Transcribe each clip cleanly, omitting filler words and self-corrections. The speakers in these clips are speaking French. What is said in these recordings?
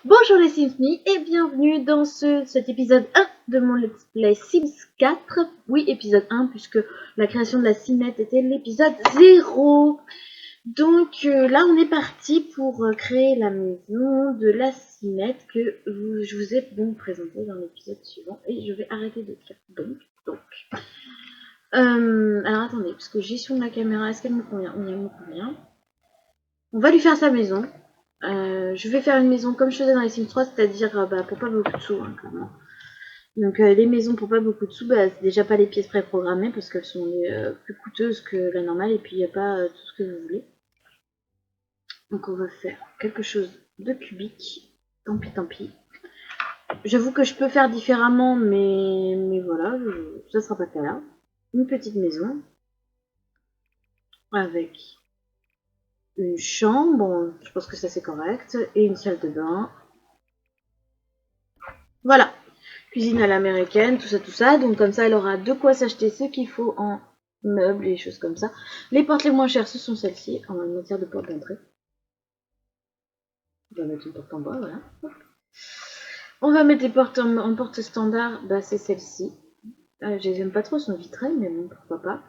Bonjour les Sims et bienvenue dans cet épisode 1 de mon Let's Play Sims 4. Oui, épisode 1 puisque la création de la Simette était l'épisode 0. Donc là on est parti pour créer la maison de la Simette que je vous ai donc présentée dans l'épisode suivant. Et je vais arrêter de dire donc. Alors attendez, parce que gestion de la caméra, est-ce qu'elle me convient? Oui, elle me convient. On va lui faire sa maison. Je vais faire une maison comme je faisais dans les Sims 3, c'est-à-dire pour pas beaucoup de sous, hein, clairement. Donc les maisons pour pas beaucoup de sous, c'est déjà pas les pièces préprogrammées parce qu'elles sont plus coûteuses que la normale et puis il n'y a pas tout ce que vous voulez. Donc on va faire quelque chose de cubique. Tant pis. J'avoue que je peux faire différemment, mais voilà, ça sera pas le cas là. Une petite maison avec une chambre, je pense que ça c'est correct, et une salle de bain. Voilà, cuisine à l'américaine, tout ça. Donc comme ça, elle aura de quoi s'acheter ce qu'il faut en meubles et choses comme ça. Les portes les moins chères, ce sont celles-ci, en matière de porte d'entrée. On va mettre une porte en bois, voilà. On va mettre des portes en porte standard, c'est celle-ci. Je les aime pas trop, elles sont vitrées, mais bon, pourquoi pas.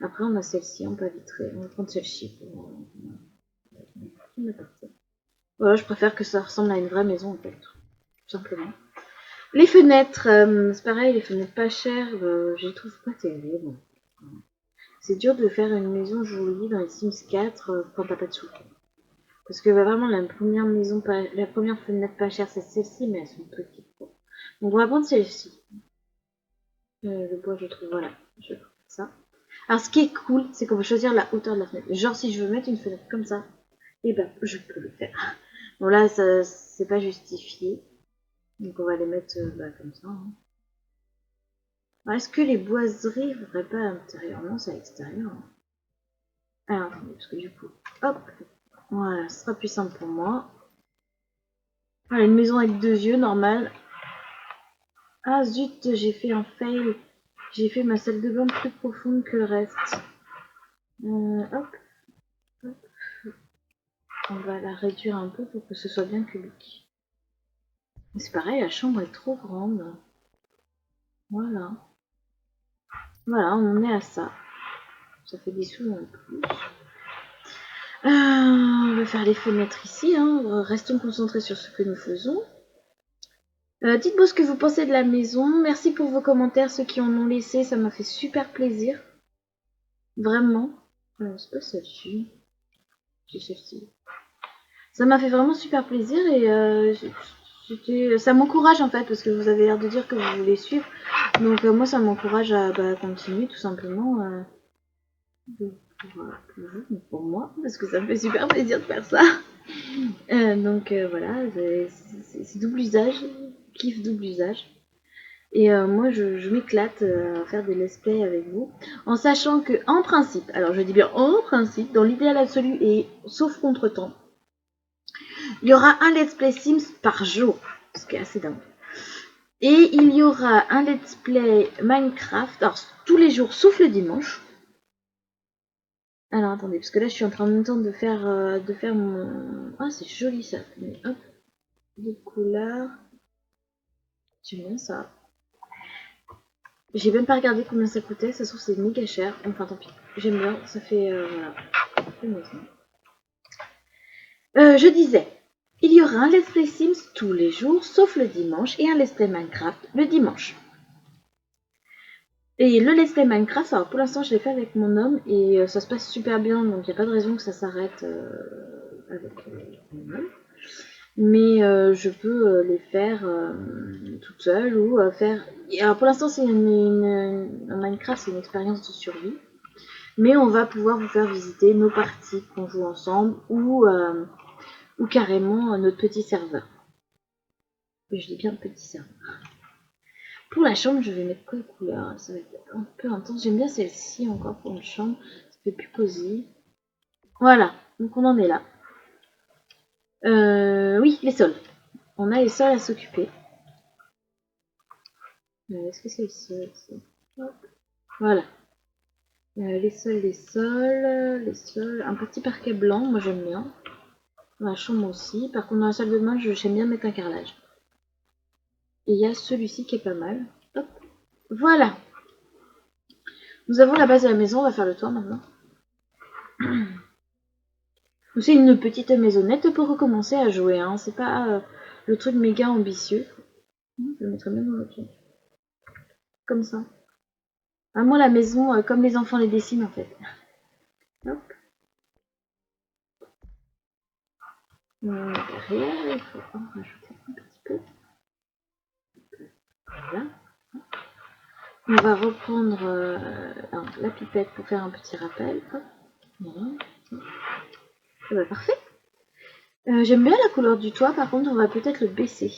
Après, on a celle-ci en pas vitrée. On va prendre celle-ci pour voilà, je préfère que ça ressemble à une vraie maison, en fait, tout simplement. Les fenêtres, c'est pareil, les fenêtres pas chères, je les trouve pas terribles. C'est dur de faire une maison jolie dans les Sims 4 quand t'as pas de sous. Parce que vraiment la première fenêtre pas chère c'est celle-ci, mais elles sont petites. Donc on va prendre celle-ci. Le bois je trouve, voilà, je vais ça. Alors ce qui est cool, c'est qu'on va choisir la hauteur de la fenêtre. Genre si je veux mettre une fenêtre comme ça, et je peux le faire. Bon là ça c'est pas justifié. Donc on va les mettre comme ça. Hein. Est-ce que les boiseries ne voudraient pas à l'intérieur? Non, c'est à l'extérieur. Hein. Alors attendez, parce que du coup, hop, voilà, ce sera plus simple pour moi. Voilà, une maison avec 2 yeux, normal. Ah zut, j'ai fait un fail. J'ai fait ma salle de bain plus profonde que le reste. Hop, hop. On va la réduire un peu pour que ce soit bien cubique. C'est pareil, la chambre est trop grande. Voilà. Voilà, on est à ça. Ça fait des sous en plus. On va faire les fenêtres ici. Hein. Restons concentrés sur ce que nous faisons. Dites-moi ce que vous pensez de la maison. Merci pour vos commentaires, ceux qui en ont laissé. Ça m'a fait super plaisir. Vraiment. C'est pas celle-ci. C'est celle-ci. Ça m'a fait vraiment super plaisir et ça m'encourage en fait parce que vous avez l'air de dire que vous voulez suivre. Donc moi ça m'encourage à continuer tout simplement. Pour moi parce que ça me fait super plaisir de faire ça. Donc voilà, c'est double usage, kiff double usage. Et moi, je m'éclate à faire des let's play avec vous, en sachant que, en principe, alors je dis bien en principe, dans l'idéal absolu et sauf contre-temps, il y aura un let's play Sims par jour, ce qui est assez dingue. Et il y aura un let's play Minecraft, alors tous les jours sauf le dimanche. Alors attendez, parce que là je suis en train de temps de faire mon... Ah c'est joli ça, mais hop, des couleurs. J'aime bien ça. J'ai même pas regardé combien ça coûtait, ça se trouve c'est méga cher. Enfin tant pis, j'aime bien, ça fait voilà. Je disais, il y aura un Let's Play Sims tous les jours, sauf le dimanche, et un Let's Play Minecraft le dimanche. Et le Let's Play Minecraft, alors pour l'instant je l'ai fait avec mon homme, et ça se passe super bien, donc il n'y a pas de raison que ça s'arrête avec mon homme. Mais je peux les faire toute seule ou faire... Alors pour l'instant c'est un Minecraft, c'est une expérience de survie. Mais on va pouvoir vous faire visiter nos parties qu'on joue ensemble ou carrément notre petit serveur. Et je dis bien petit serveur. Pour la chambre, je vais mettre quoi de couleur? Ça va être un peu intense. J'aime bien celle-ci encore pour une chambre. Ça fait plus cosy. Voilà, donc on en est là. Oui, les sols. On a les sols à s'occuper. Est-ce que c'est le sol ici? Voilà. Les sols. Un petit parquet blanc, moi j'aime bien. Dans la chambre aussi. Par contre, dans la salle de bain, j'aime bien mettre un carrelage. Et il y a celui-ci qui est pas mal. Hop. Voilà. Nous avons la base de la maison. On va faire le tour maintenant. C'est une petite maisonnette pour recommencer à jouer. Hein. C'est pas le truc méga ambitieux. Je le mettrai même dans le pied. Comme ça. Ah, moi, la maison, comme les enfants les dessinent, en fait. Hop. Derrière, il faut en rajouter un petit peu. Voilà. On va reprendre la pipette pour faire un petit rappel. Hop. Voilà. Ah bah, parfait. J'aime bien la couleur du toit, par contre, on va peut-être le baisser.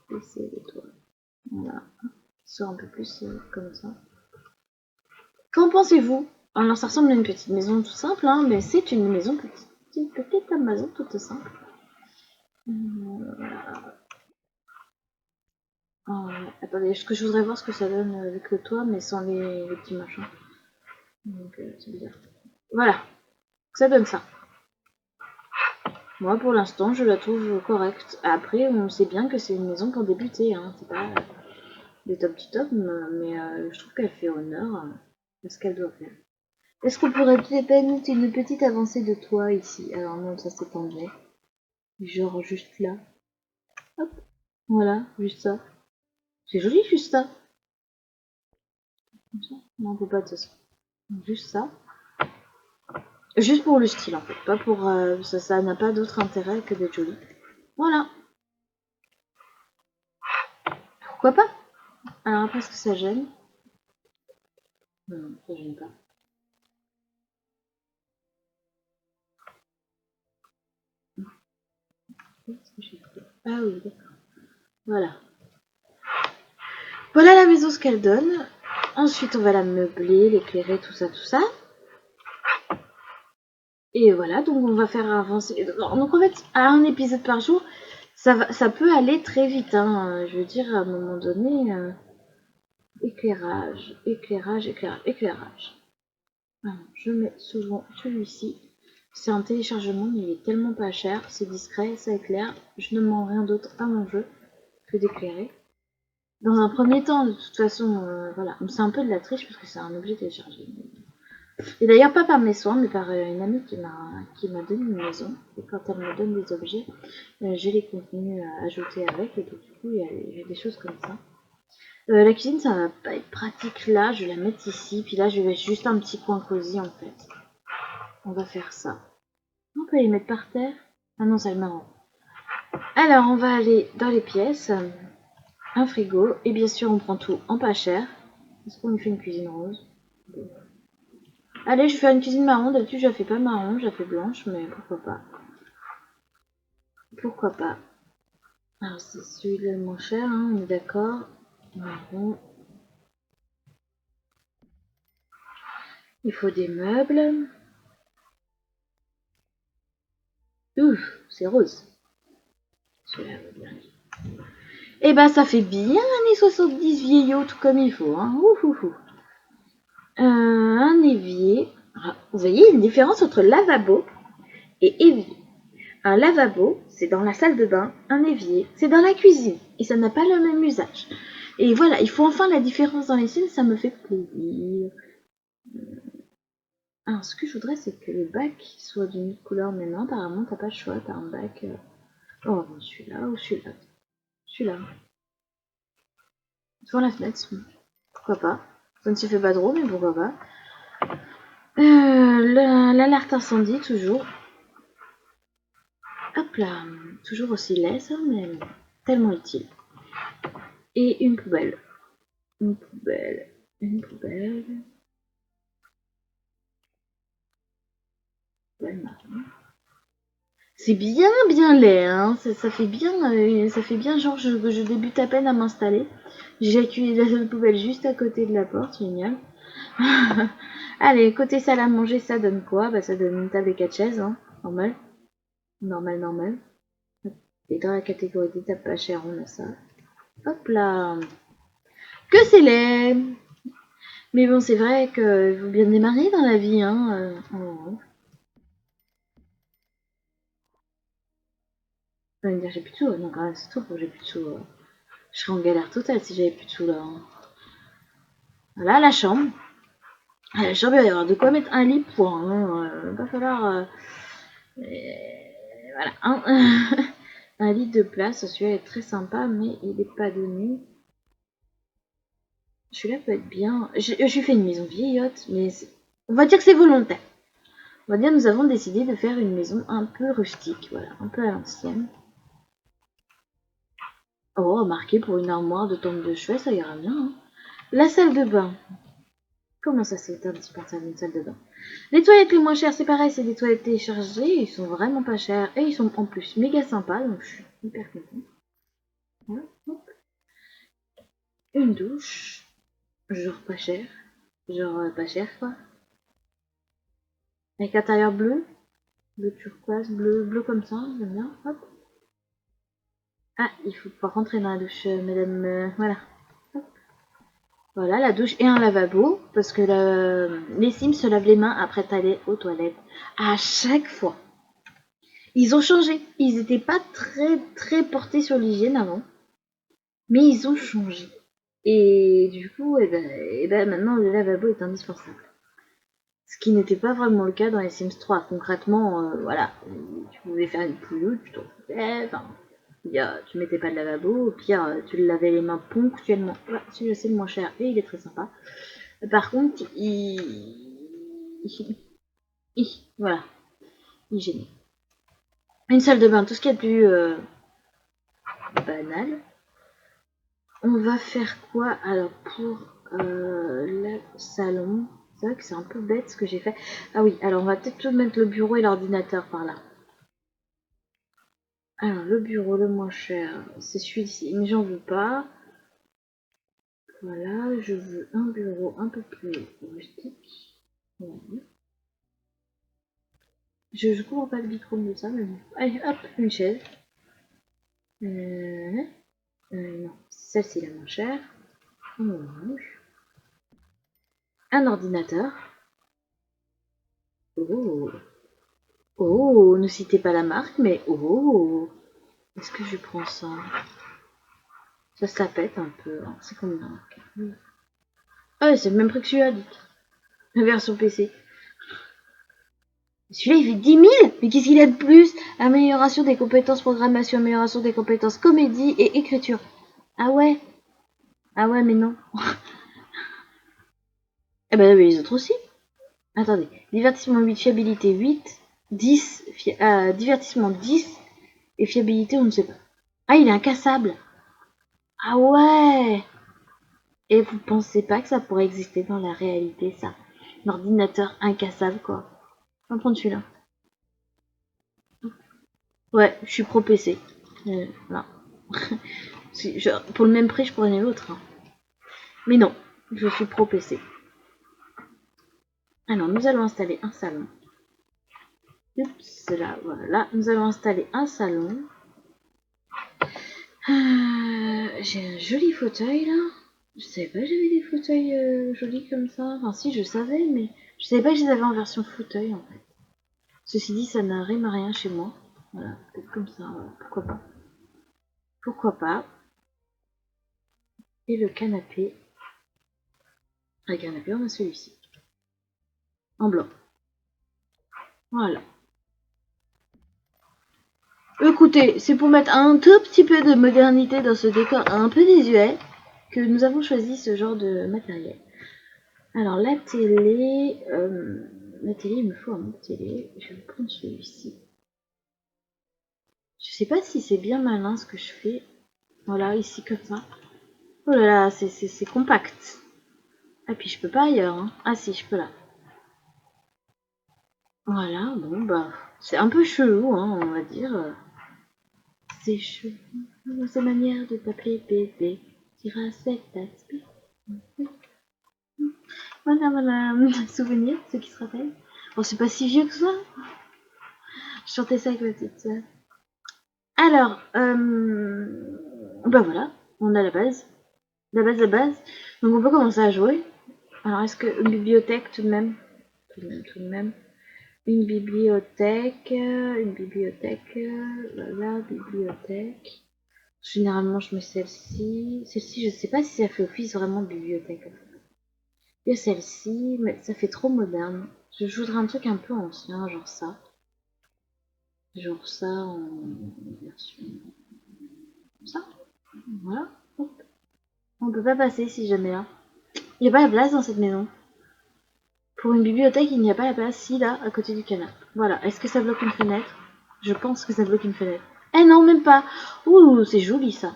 Baisser le toit. Voilà. Il sort un peu plus comme ça. Qu'en pensez-vous? Alors, ça ressemble à une petite maison tout simple, hein, mais c'est une maison petite Amazon toute simple. Voilà. Attendez, ce que je voudrais voir ce que ça donne avec le toit, mais sans les petits machins. Donc, c'est bizarre. Voilà, ça donne ça. Moi, pour l'instant, je la trouve correcte. Après, on sait bien que c'est une maison pour débuter, hein. C'est pas des top du top, mais je trouve qu'elle fait honneur à ce qu'elle doit faire. Est-ce qu'on pourrait peut-être noter une petite avancée de toit ici? Alors non, ça c'est enlevé. Genre juste là. Hop, voilà, juste ça. C'est joli juste ça. Comme ça. Non, on peut pas de ça. Juste ça. Juste pour le style en fait, pas pour ça n'a pas d'autre intérêt que d'être joli. Voilà. Pourquoi pas? Alors après, est-ce que ça gêne? Non, ça gêne pas. Ah oui, d'accord. Voilà. Voilà la maison, ce qu'elle donne. Ensuite, on va la meubler, l'éclairer, tout ça, tout ça. Et voilà, donc on va faire avancer. Donc en fait, à un épisode par jour, ça peut aller très vite. Hein. Je veux dire, à un moment donné, éclairage, éclairage, éclairage, éclairage. Alors, je mets souvent celui-ci. C'est un téléchargement, mais il est tellement pas cher, c'est discret, ça éclaire. Je ne demande rien d'autre à mon jeu que d'éclairer. Dans un premier temps, de toute façon, voilà. C'est un peu de la triche parce que c'est un objet téléchargé. Et d'ailleurs, pas par mes soins, mais par une amie qui m'a donné une maison. Et quand elle me donne des objets, j'ai les contenus à ajouter avec. Et donc, du coup, il y a des choses comme ça. La cuisine, ça va pas être pratique là. Je vais la mettre ici. Puis là, je vais juste un petit coin cosy en fait. On va faire ça. On peut les mettre par terre. Ah non, c'est le marrant. Alors, on va aller dans les pièces. Un frigo. Et bien sûr, on prend tout en pas cher. Est-ce qu'on lui fait une cuisine rose? Allez, je vais faire une cuisine marron. D'habitude, je la fais pas marron, je la fais blanche, mais pourquoi pas. Pourquoi pas. Alors, c'est celui-là le moins cher, hein, on est d'accord. Marron. Il faut des meubles. Ouf, c'est rose. Celui-là va bien. Et ben, ça fait bien années 70 vieillot, tout comme il faut. Hein. Ouf, ouf, ouf. Un évier. Ah, vous voyez une différence entre lavabo et évier. Un lavabo, c'est dans la salle de bain. Un évier, c'est dans la cuisine. Et ça n'a pas le même usage. Et voilà, il faut enfin la différence dans les styles, ça me fait plaisir. Alors, ce que je voudrais, c'est que le bac soit d'une autre couleur, mais non, apparemment, t'as pas le choix, t'as un bac... Oh, celui-là ou celui-là. Celui-là. Devant la fenêtre, pourquoi pas. Ça ne se fait pas trop, mais pourquoi pas. L'alerte incendie, toujours. Hop là, toujours aussi laid, ça, mais tellement utile. Et une poubelle. Une poubelle. Une poubelle. Poubelle marron. C'est bien laid, hein. Ça fait bien genre je débute à peine à m'installer. J'ai accueilli la poubelle juste à côté de la porte, génial. Allez, côté salle à manger, ça donne quoi? Bah ça donne une table et 4 chaises, hein. Normal. Normal. Et dans la catégorie des tables pas chères, on a ça. Hop là. Que c'est laid. Mais bon, c'est vrai que faut bien démarrer dans la vie, hein. On va me dire j'ai plus de sous. Non, quand même, c'est trop pour que j'ai plus de sous. Je serais en galère totale si j'avais plus de sous là. Voilà, la chambre. À la chambre, il va y avoir de quoi mettre un lit pour. Il va falloir. Voilà. Un lit de place. Celui-là est très sympa, mais il n'est pas donné. Celui-là peut être bien. Je lui fais une maison vieillotte, mais on va dire que c'est volontaire. On va dire que nous avons décidé de faire une maison un peu rustique, voilà, un peu à l'ancienne. Oh, marqué pour une armoire de tombe de chevet, ça ira bien. Hein. La salle de bain. Comment ça, c'est indispensable une salle de bain? Les toilettes les moins chères, c'est pareil, c'est des toilettes téléchargées, ils sont vraiment pas chers et ils sont en plus méga sympas, donc je suis hyper contente. Voilà. Une douche, genre pas cher, pas cher quoi. Avec intérieur bleu, bleu turquoise, bleu comme ça, j'aime bien. Hop. Ah, il faut pas rentrer dans la douche, madame. Voilà. Hop. Voilà, la douche et un lavabo, parce que les Sims se lavent les mains après aller aux toilettes. À chaque fois. Ils ont changé. Ils n'étaient pas très portés sur l'hygiène avant. Mais ils ont changé. Et du coup, maintenant, le lavabo est indispensable. Ce qui n'était pas vraiment le cas dans les Sims 3. Concrètement, voilà, tu pouvais faire une pouloute, tu t'en foutais, tu mettais pas de lavabo, au pire, tu lavais les mains ponctuellement. Voilà, celui-là c'est le moins cher et il est très sympa. Par contre, voilà, hygiénique. Une salle de bain, tout ce qu'il y a de plus banal. On va faire quoi alors pour le salon? C'est vrai que c'est un peu bête ce que j'ai fait. Ah oui, alors on va peut-être mettre le bureau et l'ordinateur par là. Alors le bureau le moins cher, c'est celui-ci, mais j'en veux pas. Voilà, je veux un bureau un peu plus rustique. Voilà. Je comprends pas le bichrome de ça, mais bon. Allez, hop, une chaise. Non, celle-ci la moins chère. En orange. Un ordinateur. Oh, oh, ne citez pas la marque, mais oh, est-ce que je prends ça? Ça pète un peu. C'est combien? Ah, c'est le même prix que celui-là, dites. La version PC. Celui-là, il fait 10 000. Mais qu'est-ce qu'il a de plus? Amélioration des compétences programmation, amélioration des compétences comédie et écriture. Ah ouais? Ah ouais, mais non. Eh ben, mais les autres aussi. Attendez. Divertissement 8, fiabilité 8, 10, divertissement 10 et fiabilité, on ne sait pas. Ah, il est incassable. Ah ouais. Et vous pensez pas que ça pourrait exister dans la réalité, ça? L'ordinateur incassable, quoi. On va prendre celui-là. Ouais, je suis pro PC. Voilà. Pour le même prix, je prenais l'autre. Hein. Mais non, je suis pro PC. Alors, nous allons installer un salon. Oups, là, voilà. Nous allons installer un salon. J'ai un joli fauteuil, là. Je savais pas que j'avais des fauteuils jolis comme ça. Enfin, si, je savais, mais je savais pas que je les avais en version fauteuil, en fait. Ceci dit, ça n'a rime à rien chez moi. Voilà, peut-être comme ça, voilà. Pourquoi pas. Pourquoi pas. Et le canapé. Le canapé, on a celui-ci. En blanc. Voilà. Écoutez, c'est pour mettre un tout petit peu de modernité dans ce décor un peu désuet que nous avons choisi ce genre de matériel. Alors la télé, il me faut un autre télé. Je vais prendre celui-ci. Je sais pas si c'est bien malin ce que je fais. Voilà, ici comme ça. Oh là là, c'est compact. Ah puis je peux pas ailleurs. Hein. Ah si, je peux là. Voilà, bon bah c'est un peu chelou, hein, on va dire. C'est chelou, sa manière de t'appeler bébé. Tira cette tête. Voilà, souvenir, ceux qui se rappellent. Bon, c'est pas si vieux que ça. Je chantais ça avec ma petite sœur. Alors, bah voilà, on a la base. La base. Donc on peut commencer à jouer. Alors, est-ce que une bibliothèque tout de même? Tout de même. une bibliothèque, voilà, bibliothèque. Généralement, je mets celle-ci. Celle-ci, je sais pas si ça fait office vraiment de bibliothèque. Il y a celle-ci, mais ça fait trop moderne. Je voudrais un truc un peu ancien, genre ça. Genre ça en version. Ça. Voilà. Hop. On peut pas passer si jamais là. Il n'y a pas la place dans cette maison. Pour une bibliothèque, il n'y a pas la place. Si, là, à côté du canapé. Voilà. Est-ce que ça bloque une fenêtre? Je pense que ça bloque une fenêtre. Eh non, même pas. Ouh, c'est joli ça.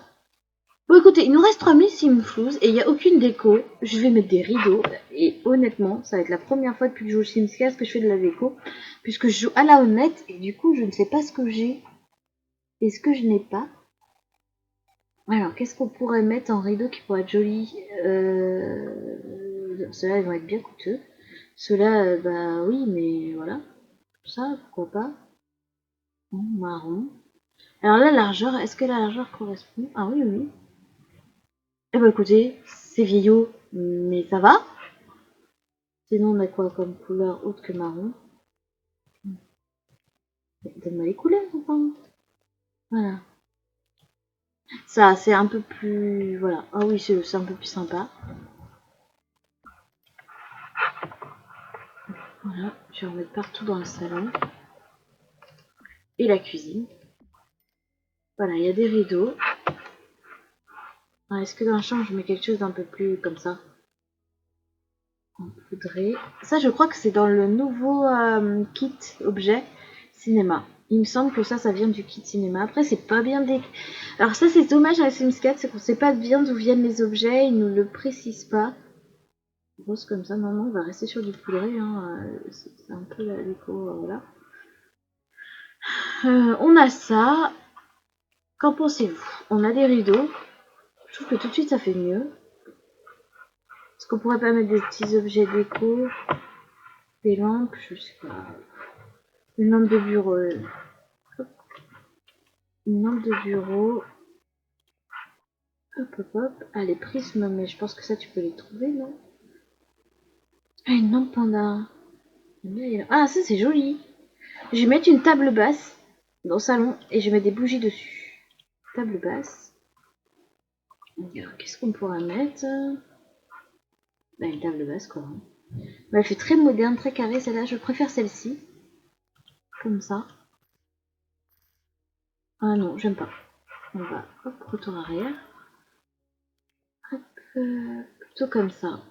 Bon, écoutez, il nous reste 3000 Simflouz et il n'y a aucune déco. Je vais mettre des rideaux. Et honnêtement, ça va être la première fois depuis que je joue au Sims 4 que je fais de la déco. Puisque je joue à la honnête et du coup, je ne sais pas ce que j'ai et ce que je n'ai pas. Alors, qu'est-ce qu'on pourrait mettre en rideau qui pourrait être joli? Ceux-là, ils vont être bien coûteux. Ceux-là, bah oui, mais voilà. Ça, pourquoi pas? Marron. Alors la largeur, est-ce que la largeur correspond? Ah oui, oui. Eh ben écoutez, c'est vieillot, mais ça va. Sinon, on a quoi comme couleur autre que marron? Donne-moi les couleurs, enfin. Voilà. Ça, c'est un peu plus... Voilà. Ah oui, c'est un peu plus sympa. Voilà. Je vais en mettre partout dans le salon. Et la cuisine. Voilà, il y a des rideaux. Ah, est-ce que dans la chambre, je mets quelque chose d'un peu plus comme ça? En poudré. Ça, je crois que c'est dans le nouveau kit objet cinéma. Il me semble que ça vient du kit cinéma. Après, c'est pas bien décrit. Alors ça, c'est dommage à Sims 4, c'est qu'on sait pas bien d'où viennent les objets, ils nous le précisent pas. Grosse comme ça, non, non, on va rester sur du poudré, hein. C'est un peu la déco, voilà. On a ça. Qu'en pensez-vous? On a des rideaux. Je trouve que tout de suite, ça fait mieux. Est-ce qu'on pourrait pas mettre des petits objets déco? Des lampes, je sais pas. Une lampe de bureau. Une lampe de bureau. Hop, hop, hop. Ah, les prismes, mais je pense que ça, tu peux les trouver, non? Ah, une lampe panda. Ah, ça, c'est joli. Je vais mettre une table basse dans le salon et je mets des bougies dessus. Table basse. Qu'est-ce qu'on pourra mettre? Bah, une table basse, quoi. Bah, elle fait très moderne, très carrée, celle-là. Je préfère celle-ci. Comme ça. Ah non, j'aime pas. On va, hop, retour arrière. Hop, plutôt comme ça.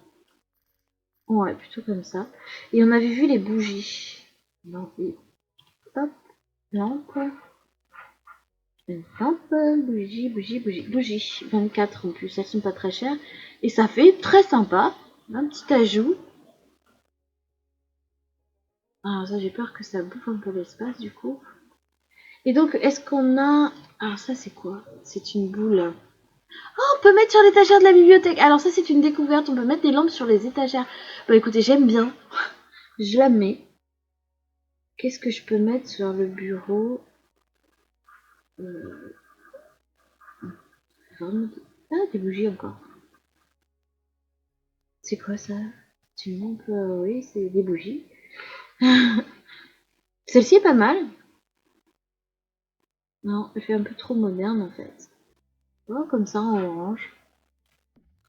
Ouais, plutôt comme ça. Et on avait vu les bougies. Non, et hop, lampe. Une lampe, bougie. 24 en plus, elles sont pas très chères. Et ça fait très sympa. Un petit ajout. Ah, ça, j'ai peur que ça bouffe un peu l'espace, du coup. Et donc, est-ce qu'on a... Alors ça, c'est quoi? C'est une boule. Oh, on peut mettre sur l'étagère de la bibliothèque. Alors ça, c'est une découverte. On peut mettre des lampes sur les étagères. Bah écoutez, j'aime bien. Je la mets. Qu'est-ce que je peux mettre sur le bureau? Ah, des bougies encore. C'est quoi ça? C'est une lampe, oui, c'est des bougies. Celle-ci est pas mal. Non, elle fait un peu trop moderne en fait. Oh, comme ça en orange.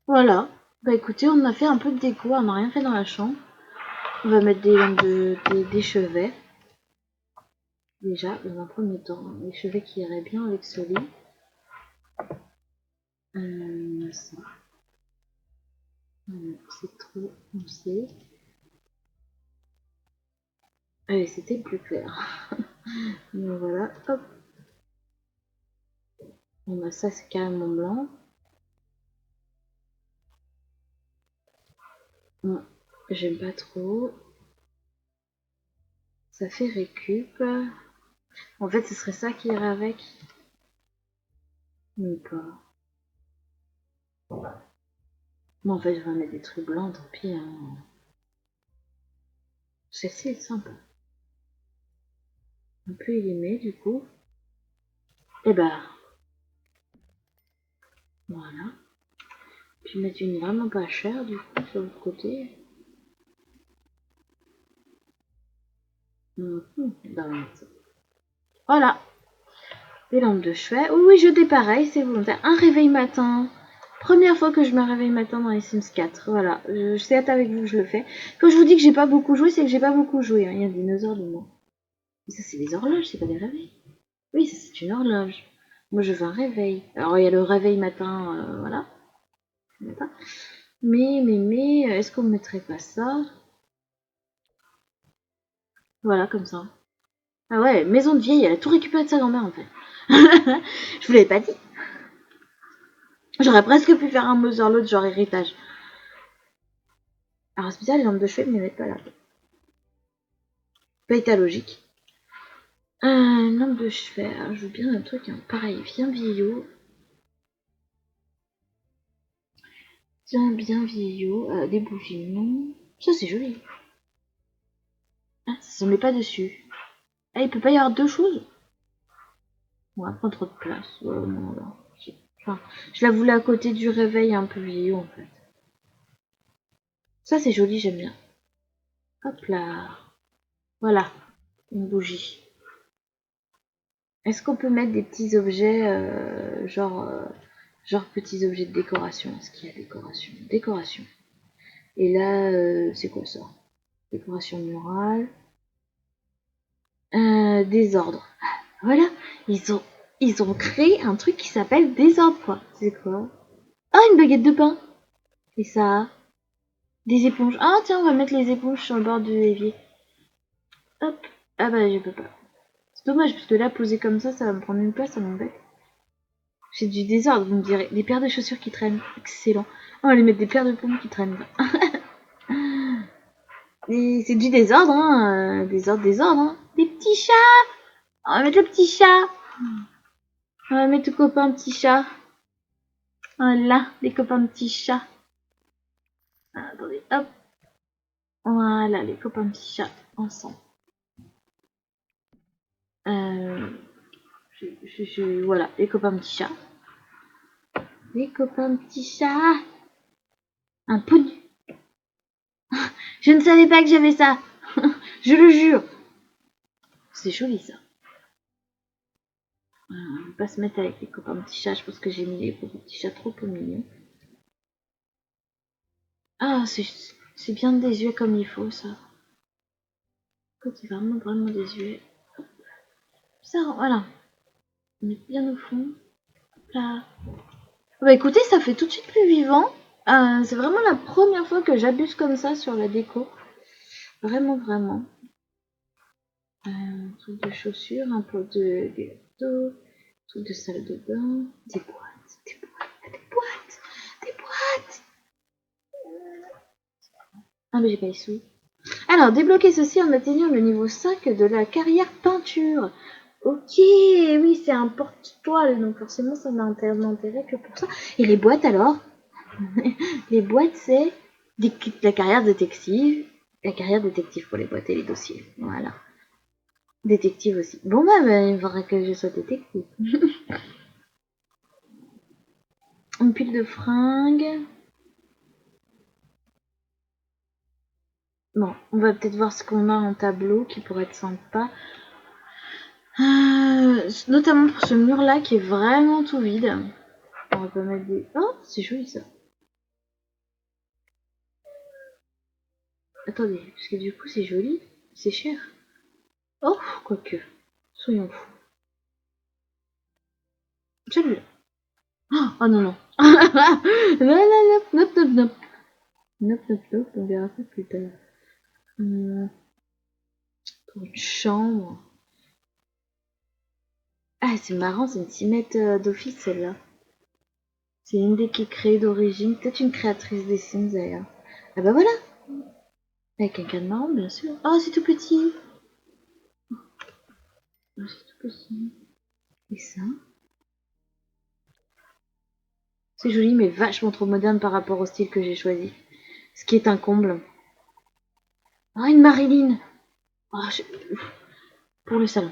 Voilà. Bah écoutez, on a fait un peu de déco, on n'a rien fait dans la chambre. On va mettre des lampes des chevets. Déjà, dans un premier temps, les chevets qui iraient bien avec ce lit. Ça. C'est trop foncé. Allez, c'était plus clair. Donc voilà, hop. Bon bah ça c'est carrément blanc. Bon, j'aime pas trop. Ça fait récup. En fait, ce serait ça qui irait avec. Mais pas. Bon, en fait, je vais mettre des trucs blancs, tant pis. Hein. Celle-ci est sympa. On peut y les mettre, du coup. Et bah, voilà. Puis mettre une vraiment pas chère, du coup, sur l'autre côté. Voilà. Des lampes de chevet. Oui, je pareil, c'est volontaire. Un réveil matin. Première fois que je me réveille matin dans les Sims 4. Voilà. Je sais être avec vous que je le fais. Quand je vous dis que j'ai pas beaucoup joué, c'est que j'ai pas beaucoup joué. Hein. Il y a des dinosaures de moi. Mais ça, c'est des horloges, c'est pas des réveils. Oui, ça, c'est une horloge. Moi, je veux un réveil. Alors, il y a le réveil matin, voilà. Mais, est-ce qu'on me mettrait pas ça? Voilà, comme ça. Ah ouais, maison de vieille, elle a tout récupéré de sa grand-mère, en fait. Je vous l'avais pas dit. J'aurais presque pu faire un Motherlode, genre héritage. Alors, c'est bizarre, les lampes de chevet, mais elles pas là. Pas état logique. Lampe de chevet, alors, je veux bien un truc, hein, pareil, bien vieillot. Bien vieillot. Des bougies, non. Ça, c'est joli. Ah, ça se met pas dessus. Ah, il peut pas y avoir deux choses? Ouais, pas trop de place. Non, là. Enfin, je la voulais à côté du réveil un peu vieillot, en fait. Ça, c'est joli, j'aime bien. Hop là. Voilà, une bougie. Est-ce qu'on peut mettre des petits objets, genre petits objets de décoration? Est-ce qu'il y a décoration? Décoration. Et là, c'est quoi ça? Décoration murale. Désordre. Voilà, ils ont créé un truc qui s'appelle désordre, quoi. C'est quoi? Ah, une baguette de pain. Et ça, des éponges. Ah, tiens, on va mettre les éponges sur le bord de l'évier. Hop. Ah bah, je peux pas. C'est dommage, parce que là, posé comme ça va me prendre une place, ça m'embête. J'ai du désordre, vous me direz. Des paires de chaussures qui traînent. Excellent. On va aller mettre des paires de pommes qui traînent. Et c'est du désordre, hein. Désordre, hein. Des petits chats. On va mettre le petit chat. On va mettre le copain petit chat. Voilà, les copains de petits chats. Ah, attendez, hop. Voilà, les copains de petits chats ensemble. Euh, voilà, les copains de petits chats. Les copains de petits chats. Un poney. Je ne savais pas que j'avais ça. Je le jure. C'est joli ça. On va pas se mettre avec les copains de petits chats. Je pense que j'ai mis les copains de petits chats trop au milieu. Ah, c'est bien désuet comme il faut ça. C'est vraiment désuet. Ça, voilà. On est bien au fond. Là. Bah écoutez, ça fait tout de suite plus vivant. C'est vraiment la première fois que j'abuse comme ça sur la déco. Vraiment, vraiment. Un truc de chaussures, un pot de gâteau, un truc de salle de bain, des boîtes, des boîtes, des boîtes, des boîtes. Ah mais j'ai pas les sous. Alors, débloquer ceci en atteignant le niveau 5 de la carrière peinture. Ok, oui, c'est un porte-toile, donc forcément ça n'a d'intérêt que pour ça. Et les boîtes alors? Les boîtes, c'est la carrière détective. La carrière détective pour les boîtes et les dossiers. Voilà. Détective aussi. Bon, il faudrait que je sois détective. Une pile de fringues. Bon, on va peut-être voir ce qu'on a en tableau qui pourrait être sympa. Notamment pour ce mur-là qui est vraiment tout vide. On va pas mettre des... Oh, c'est joli ça. Attendez, parce que du coup c'est joli, c'est cher. Oh, quoique. Soyons fous. Celui-là. Oh non, non. Non, non, non, non, non, non. Non, non, non, on verra ça plus tard. Pour une chambre. Ah, c'est marrant, c'est une cimette d'office celle-là. C'est une des qui est créée d'origine. Peut-être une créatrice des Sims d'ailleurs. Ah bah voilà. Avec un cadre marron, bien sûr. Oh, c'est tout petit. Oh, c'est tout petit. Et ça? C'est joli, mais vachement trop moderne par rapport au style que j'ai choisi. Ce qui est un comble. Ah, une Marilyn. Oh, pour le salon.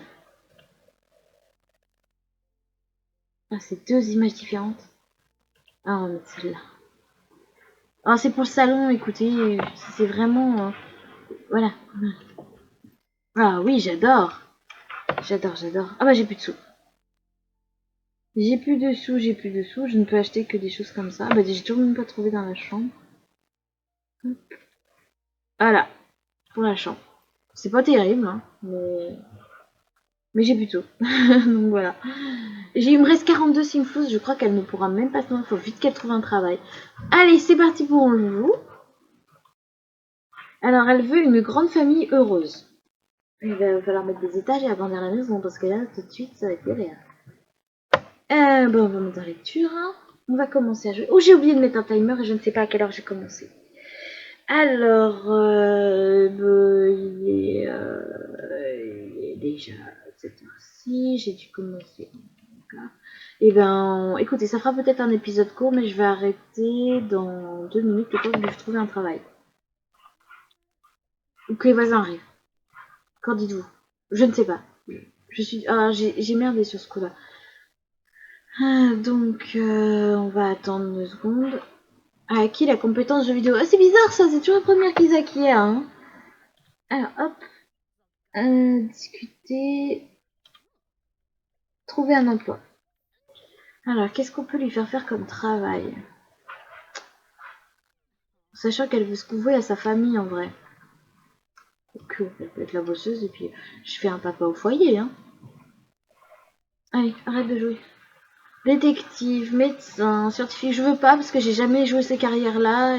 Ah, c'est deux images différentes. Ah, on va mettre celle-là. Ah, c'est pour le salon, écoutez. C'est vraiment... voilà. Ah oui, j'adore. J'adore, j'adore. Ah bah j'ai plus de sous. J'ai plus de sous, j'ai plus de sous. Je ne peux acheter que des choses comme ça. Ah bah j'ai toujours même pas trouvé dans la chambre. Voilà, pour la chambre. C'est pas terrible, hein, mais j'ai plus de sous. Donc voilà. Il me reste 42 simfous, je crois qu'elle ne pourra même pas se nourrir, il faut vite qu'elle trouve un travail. Allez, c'est parti pour un joujou. Alors, elle veut une grande famille heureuse. Il va falloir mettre des étages et agrandir la maison, parce que là, tout de suite, ça va être galère. On va mettre en lecture. Hein. On va commencer à jouer. Oh, j'ai oublié de mettre un timer et je ne sais pas à quelle heure j'ai commencé. Alors, il est déjà cette heure-ci, j'ai dû commencer. Et ben, écoutez, ça fera peut-être un épisode court, mais je vais arrêter dans 2 minutes le temps que je trouve un travail. Ou que les voisins arrivent. Qu'en dites-vous? Je ne sais pas. J'ai merdé sur ce coup-là. On va attendre 2 secondes. A acquis la compétence jeu vidéo. Ah, c'est bizarre ça, c'est toujours la première qu'ils acquièrent. Hein. Alors, hop. Discuter. Trouver un emploi. Alors, qu'est-ce qu'on peut lui faire faire comme travail? Sachant qu'elle veut se couvrir à sa famille en vrai. Donc, elle peut être la bosseuse et puis je fais un papa au foyer. Hein. Allez, arrête de jouer. Détective, médecin, scientifique, je veux pas parce que j'ai jamais joué ces carrières-là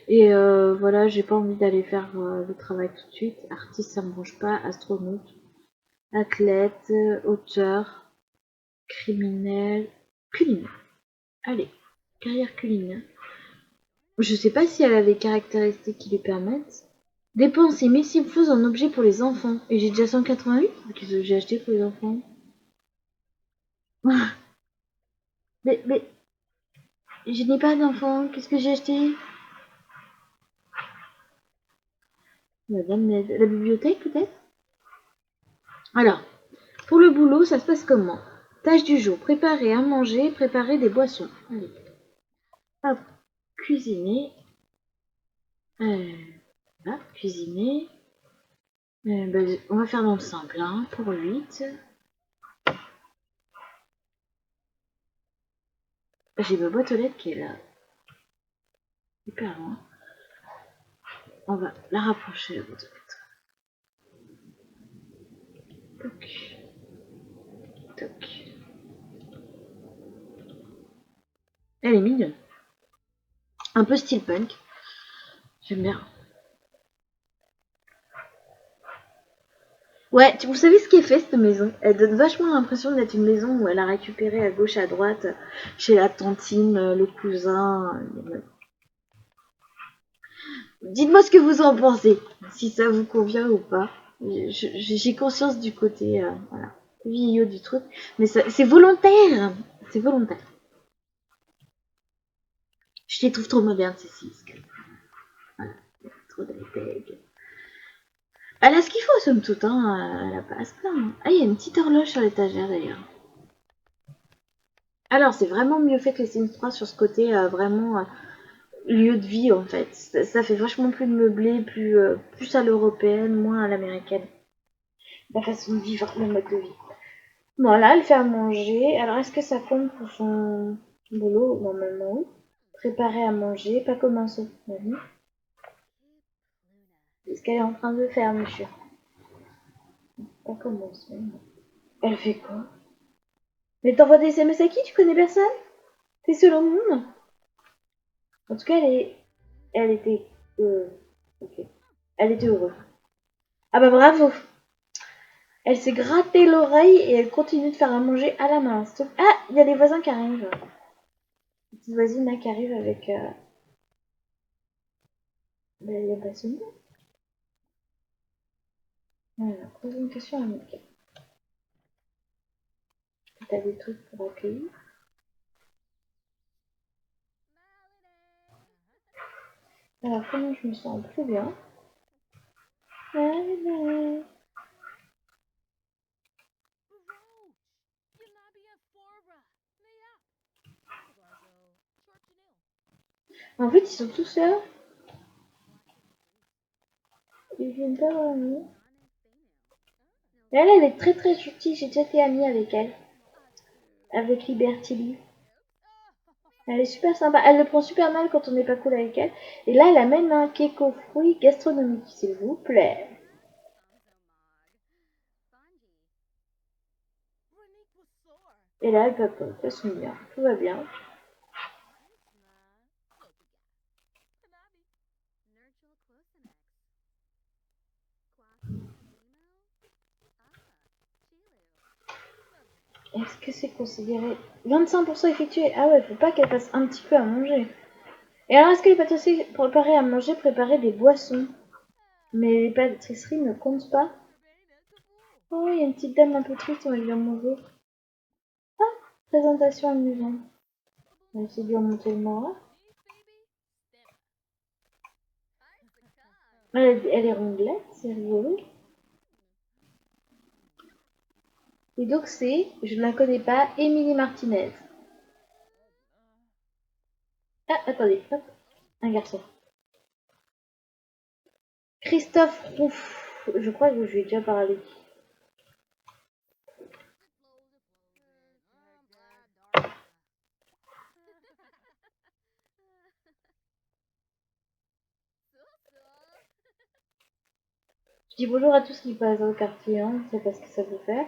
et voilà, j'ai pas envie d'aller faire le travail tout de suite. Artiste, ça me branche pas. Astronaute, athlète, auteur, criminel, culinaire. Allez, carrière culinaire. Je sais pas si elle a les caractéristiques qui lui permettent. Dépenser 1000 simfous en objets pour les enfants. Et j'ai déjà 188. Qu'est-ce que j'ai acheté pour les enfants? mais je n'ai pas d'enfants. Qu'est-ce que j'ai acheté? Madame la bibliothèque peut-être? Alors, pour le boulot, ça se passe comment? Tâche du jour, préparer à manger, préparer des boissons. Allez, hop, cuisiner. Voilà, cuisiner. On va faire dans le simple, hein, pour 8. J'ai ma boîte aux lettres qui est là, hyper loin. On va la rapprocher, la boîte aux lettres. Toc, toc. Elle est mignonne. Un peu steampunk. J'aime bien. Ouais, vous savez ce qui est fait cette maison? Elle donne vachement l'impression d'être une maison où elle a récupéré à gauche, à droite, chez la tantine, le cousin. Dites-moi ce que vous en pensez, si ça vous convient ou pas. J'ai conscience du côté voilà, vieillot du truc, mais c'est volontaire. C'est volontaire. Je les trouve trop modernes, ces Sims. Voilà, trop de répètes. Elle a ce qu'il faut, somme toute, hein. Elle a pas à se plaindre. Ah, il y a une petite horloge sur l'étagère d'ailleurs. Alors, c'est vraiment mieux fait que les Sims 3 sur ce côté vraiment lieu de vie en fait. Ça fait vachement plus de meublé, plus à l'européenne, moins à l'américaine. La façon de vivre, le mode de vie. Voilà, elle fait à manger. Alors, est-ce que ça compte pour son boulot? Normalement, oui. Préparer à manger, pas commencer. C'est ce qu'elle est en train de faire, monsieur. Pas commencer. Elle fait quoi? Mais t'envoies des SMS à qui? Tu connais personne? T'es seule au monde? En tout cas, elle était, ok. Elle était heureuse. Ah bah bravo! Elle s'est gratté l'oreille et elle continue de faire à manger à la main. Ah, il y a des voisins qui arrivent. Une petite voisine là qui arrive avec. Il y a pas son nom. Alors, pose une question à Mika. T'as des trucs pour accueillir? Alors, comment je me sens plus bien? En fait, ils sont tous là. Ils viennent pas voir nous. Elle est très très gentille. J'ai déjà été amie avec elle. Avec Liberty Lee. Elle est super sympa. Elle le prend super mal quand on n'est pas cool avec elle. Et là, elle amène un cake aux fruits gastronomique, s'il vous plaît. Et là, elle papote. Elles sont bien. Tout va bien. Est-ce que c'est considéré 25% effectué? Ah ouais, faut pas qu'elle fasse un petit peu à manger. Et alors, est-ce que les pâtisseries préparées à manger préparaient des boissons? Mais les pâtisseries ne comptent pas. Oh, il y a une petite dame un peu triste, on va lui en manger. Présentation amusante. On va essayer de lui remonter le moral. Elle est rondelette, c'est rigolo. Et donc c'est, je ne la connais pas, Émilie Martinez. Ah, attendez, hop, un garçon. Christophe Rouf. Je crois que je lui ai déjà parlé. Je dis bonjour à tous qui passent dans le quartier, hein. Je sais pas ce que ça peut faire.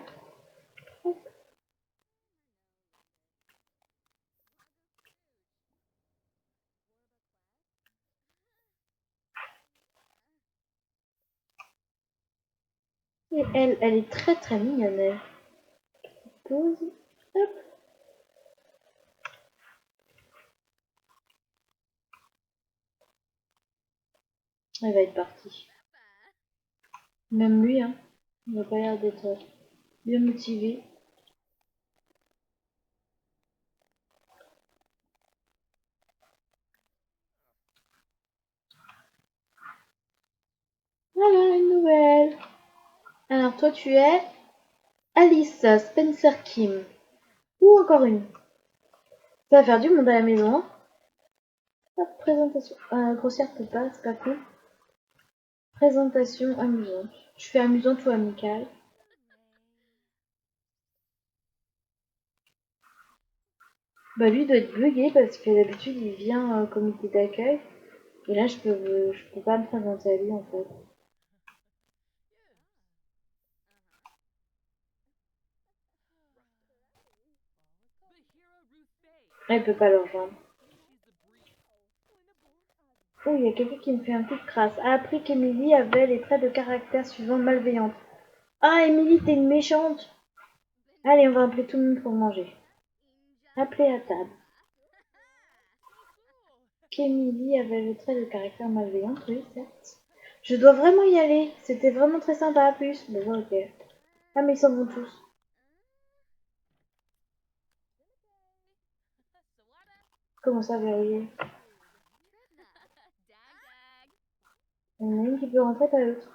Et elle est très très mignonne. Elle. Pause. Hop. Elle va être partie. Même lui, hein. Il n'a pas l'air d'être bien motivé. Voilà une nouvelle. Alors toi tu es Alice Spencer Kim. Ou encore une. Ça va faire du monde à la maison. Hein. Hop, présentation. Grossière peut pas, c'est pas cool. Présentation amusante. Tu fais amusante ou amicale? Bah lui doit être bugué parce que d'habitude il vient comité d'accueil. Et là je peux pas me présenter à lui en fait. Là il peut pas le rejoindre. Oh, il y a quelqu'un qui me fait un coup de crasse. A appris qu'Emilie avait les traits de caractère suivants malveillante. Ah, Émilie, t'es une méchante. Allez, on va appeler tout le monde pour manger. Appelez à table. Qu'Émilie avait le trait de caractère malveillant, oui, certes. Je dois vraiment y aller. C'était vraiment très sympa à plus. Bon, ok. Ah, mais ils s'en vont tous. Comment ça, verrouiller? Il y en a une qui peut rentrer, pas l'autre.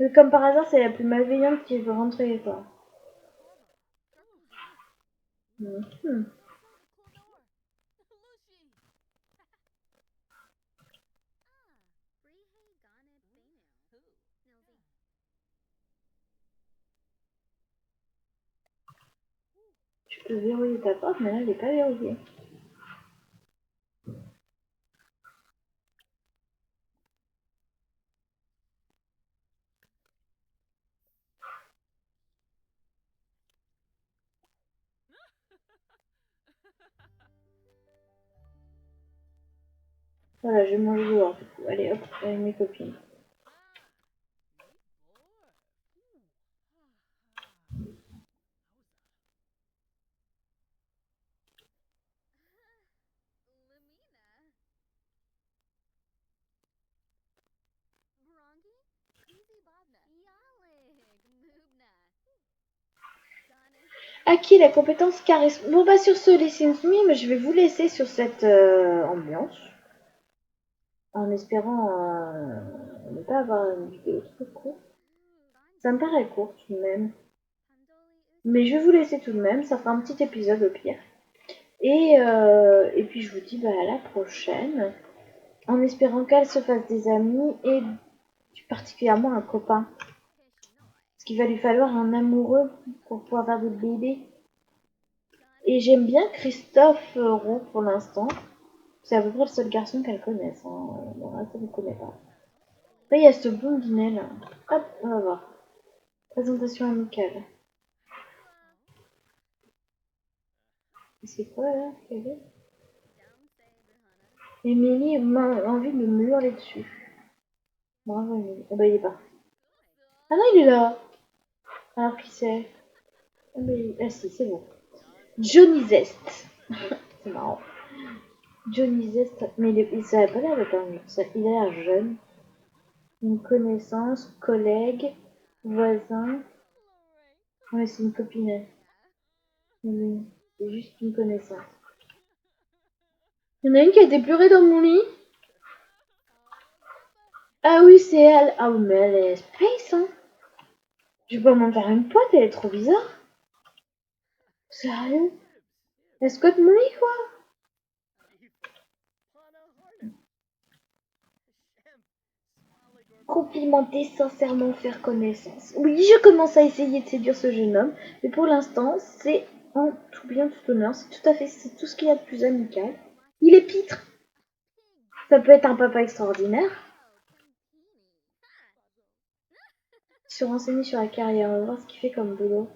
Mais comme par hasard, c'est la plus malveillante qui veut rentrer, quoi. Mhm. Tu peux verrouiller ta porte, mais là, elle n'est pas verrouillée. Voilà, je mange dehors, du coup. Allez, hop, avec mes copines. Acquis la compétence charisme. Bon, bah, sur ce, les Sims Me, je vais vous laisser sur cette ambiance. En espérant ne pas avoir une vidéo trop courte. Ça me paraît court tout de même. Mais je vais vous laisser tout de même. Ça fera un petit épisode au pire. Et puis je vous dis bah, à la prochaine. En espérant qu'elle se fasse des amis et particulièrement un copain. Parce qu'il va lui falloir un amoureux pour pouvoir faire des bébés. Et j'aime bien Christophe Roux pour l'instant. C'est à peu près le seul garçon qu'elle connaisse. Hein. Le reste, elle ne connaît pas. Après, il y a ce blondinet là. Hop, on va voir. Présentation amicale. C'est quoi là? Émilie a envie de me hurler dessus. Bravo Émilie. Ah bah il est pas. Ah non, il est là. Alors qui c'est? Ah, bah, ah si, c'est bon. Johnny Zest. C'est marrant. Johnny Zest. Mais ça a pas l'air d'être un... Il a l'air jeune. Une connaissance, collègue, voisin. Ouais, c'est une copinette. C'est juste une connaissance. Il y en a une qui a été pleurée dans mon lit. Ah oui, c'est elle. Ah mais elle est space, hein. Je vais pas m'en faire une pote, elle est trop bizarre. Sérieux? Elle squatte mon lit, quoi. Complimenter, sincèrement faire connaissance. Oui, je commence à essayer de séduire ce jeune homme, mais pour l'instant, c'est en tout bien, tout honneur. C'est tout ce qu'il y a de plus amical. Il est pitre. Ça peut être un papa extraordinaire. Se renseigner sur la carrière, on va voir ce qu'il fait comme boulot.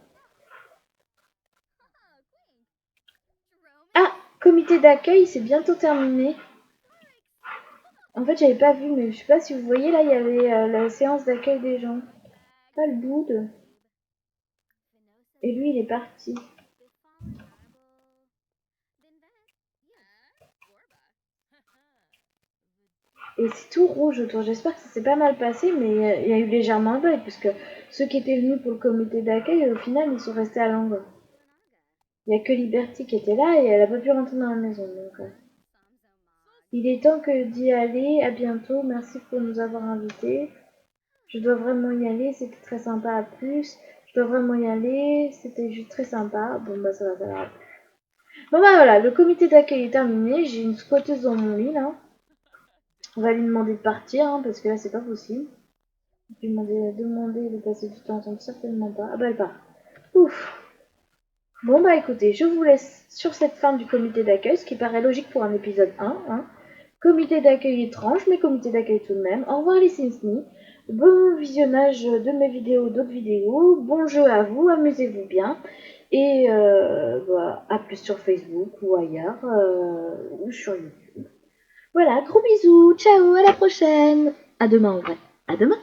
Ah, comité d'accueil, c'est bientôt terminé. En fait, j'avais pas vu, mais je sais pas si vous voyez, là, il y avait la séance d'accueil des gens. Pas le bout. Et lui, il est parti. Et c'est tout rouge autour. J'espère que ça s'est pas mal passé, mais il y a eu légèrement un bug, puisque ceux qui étaient venus pour le comité d'accueil, au final, ils sont restés à Langres. Il n'y a que Liberty qui était là et elle a pas pu rentrer dans la maison. Donc, il est temps que d'y aller. À bientôt. Merci pour nous avoir invités. Je dois vraiment y aller. C'était très sympa. À plus. Je dois vraiment y aller. C'était juste très sympa. Bon, bah, ça va. Bon, bah, voilà. Le comité d'accueil est terminé. J'ai une squatteuse dans mon lit, là. On va lui demander de partir, hein, parce que là, c'est pas possible. Je lui demander de passer du temps ensemble, certainement pas. Ah bah elle part. Ouf. Bon bah écoutez, je vous laisse sur cette fin du comité d'accueil, ce qui paraît logique pour un épisode 1. Hein. Comité d'accueil étrange, mais comité d'accueil tout de même. Au revoir les Sims. Bon visionnage de mes vidéos, d'autres vidéos. Bon jeu à vous, amusez-vous bien. Et bah, à plus sur Facebook ou ailleurs, ou sur YouTube. Voilà, gros bisous, ciao, à la prochaine. À demain en vrai. À demain.